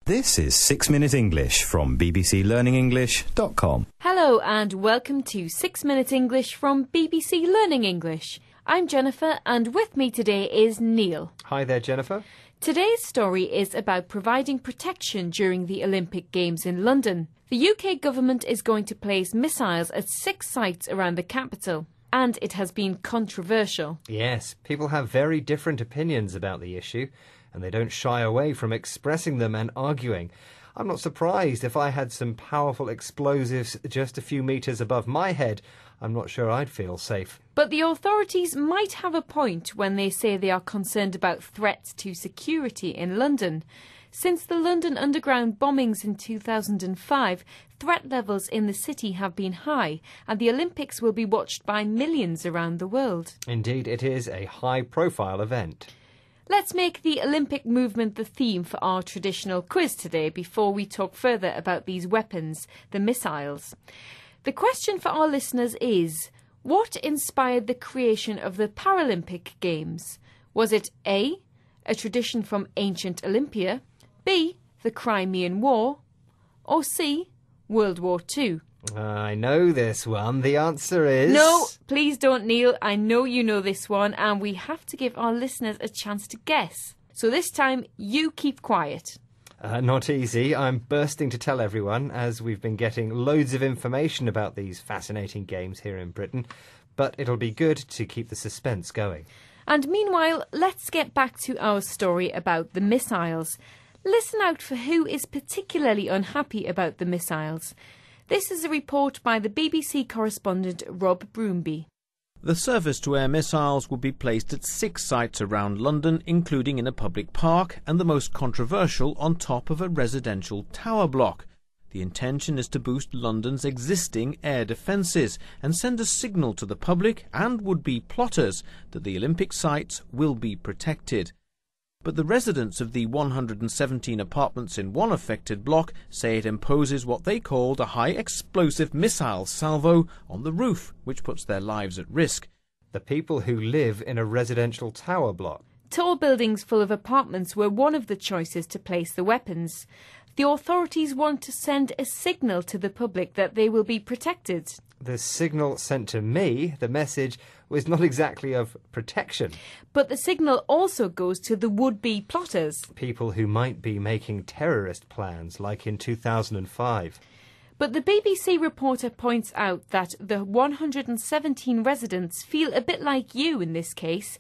This is 6 Minute English from bbclearningenglish.com. Hello and welcome to 6 Minute English from BBC Learning English. I'm Jennifer and with me today is Neil. Hi there, Jennifer. Today's story is about providing protection during the Olympic Games in London. The UK government is going to place missiles at 6 sites around the capital. And it has been controversial. Yes, people have very different opinions about the issue, and they don't shy away from expressing them and arguing. I'm not surprised if I had some powerful explosives just a few metres above my head. I'm not sure I'd feel safe. But the authorities might have a point when they say they are concerned about threats to security in London. Since the London Underground bombings in 2005, threat levels in the city have been high, and the Olympics will be watched by millions around the world. Indeed, it is a high-profile event. Let's make the Olympic movement the theme for our traditional quiz today before we talk further about these weapons, the missiles. The question for our listeners is, what inspired the creation of the Paralympic Games? Was it A, a tradition from ancient Olympia, B, the Crimean War, or C, World War II? I know this one. The answer is... No, please don't, Neil. I know you know this one, and we have to give our listeners a chance to guess. So this time, you keep quiet. Not easy. I'm bursting to tell everyone, as we've been getting loads of information about these fascinating games here in Britain, but it'll be good to keep the suspense going. And meanwhile, let's get back to our story about the missiles. Listen out for who is particularly unhappy about the missiles. This is a report by the BBC correspondent Rob Broomby. The surface-to-air missiles will be placed at 6 sites around London, including in a public park, and the most controversial on top of a residential tower block. The intention is to boost London's existing air defences and send a signal to the public and would-be plotters that the Olympic sites will be protected. But the residents of the 117 apartments in one affected block say it imposes what they called a high-explosive missile salvo on the roof, which puts their lives at risk. The people who live in a residential tower block. Tall buildings full of apartments were one of the choices to place the weapons. The authorities want to send a signal to the public that they will be protected. The signal sent to me, the message, was not exactly of protection. But the signal also goes to the would-be plotters. People who might be making terrorist plans, like in 2005. But the BBC reporter points out that the 117 residents feel a bit like you in this case.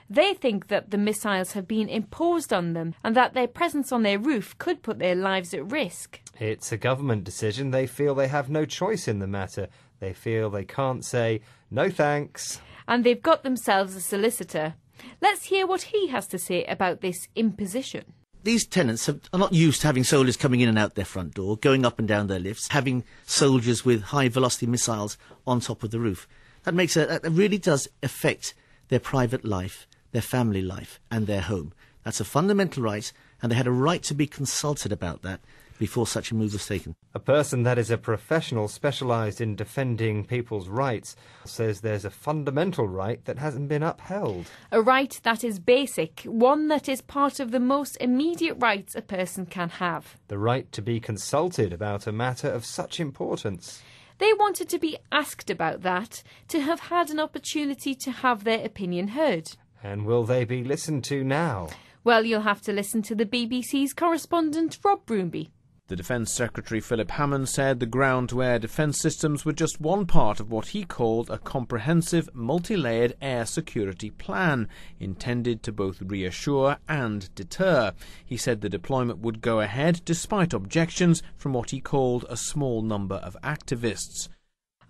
They think that the missiles have been imposed on them and that their presence on their roof could put their lives at risk. It's a government decision. They feel they have no choice in the matter. They feel they can't say, no thanks. And they've got themselves a solicitor. Let's hear what he has to say about this imposition. These tenants are not used to having soldiers coming in and out their front door, going up and down their lifts, having soldiers with high-velocity missiles on top of the roof. That really does affect their private life, their family life and their home. That's a fundamental right, and they had a right to be consulted about that before such a move was taken. A person that is a professional specialised in defending people's rights says there's a fundamental right that hasn't been upheld. A right that is basic, one that is part of the most immediate rights a person can have. The right to be consulted about a matter of such importance. They wanted to be asked about that, to have had an opportunity to have their opinion heard. And will they be listened to now? Well, you'll have to listen to the BBC's correspondent Rob Broomby. The Defence Secretary Philip Hammond said the ground-to-air defence systems were just one part of what he called a comprehensive, multi-layered air security plan, intended to both reassure and deter. He said the deployment would go ahead despite objections from what he called a small number of activists.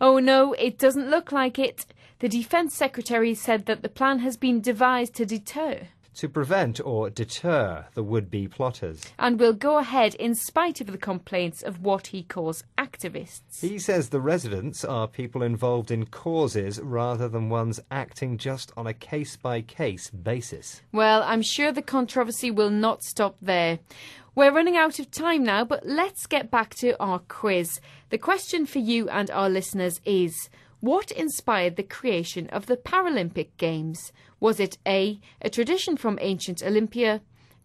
Oh no, it doesn't look like it. The Defence Secretary said that the plan has been devised to deter. To prevent or deter the would-be plotters. And will go ahead in spite of the complaints of what he calls activists. He says the residents are people involved in causes rather than ones acting just on a case-by-case basis. Well, I'm sure the controversy will not stop there. We're running out of time now, but let's get back to our quiz. The question for you and our listeners is, what inspired the creation of the Paralympic Games? Was it A, a tradition from ancient Olympia,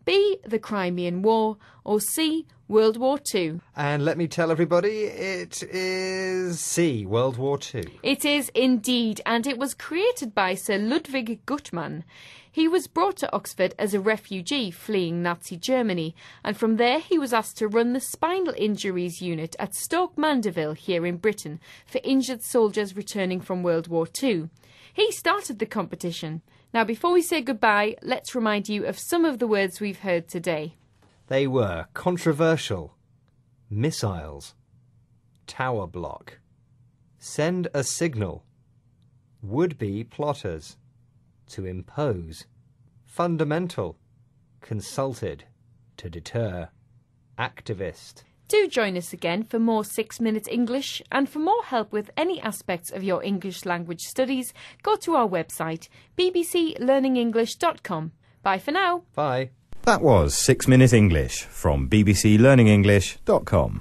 B. The Crimean War, or C. World War II? And let me tell everybody, it is C, World War II. It is indeed, and it was created by Sir Ludwig Guttmann. He was brought to Oxford as a refugee fleeing Nazi Germany, and from there he was asked to run the Spinal Injuries Unit at Stoke Mandeville here in Britain for injured soldiers returning from World War II. He started the competition. Now, before we say goodbye, let's remind you of some of the words we've heard today. They were controversial, missiles, tower block, send a signal, would-be plotters, to impose, fundamental, consulted, to deter, activist. Do join us again for more 6 Minutes English, and for more help with any aspects of your English language studies, go to our website bbclearningenglish.com. Bye for now. Bye. That was 6 Minute English from bbclearningenglish.com.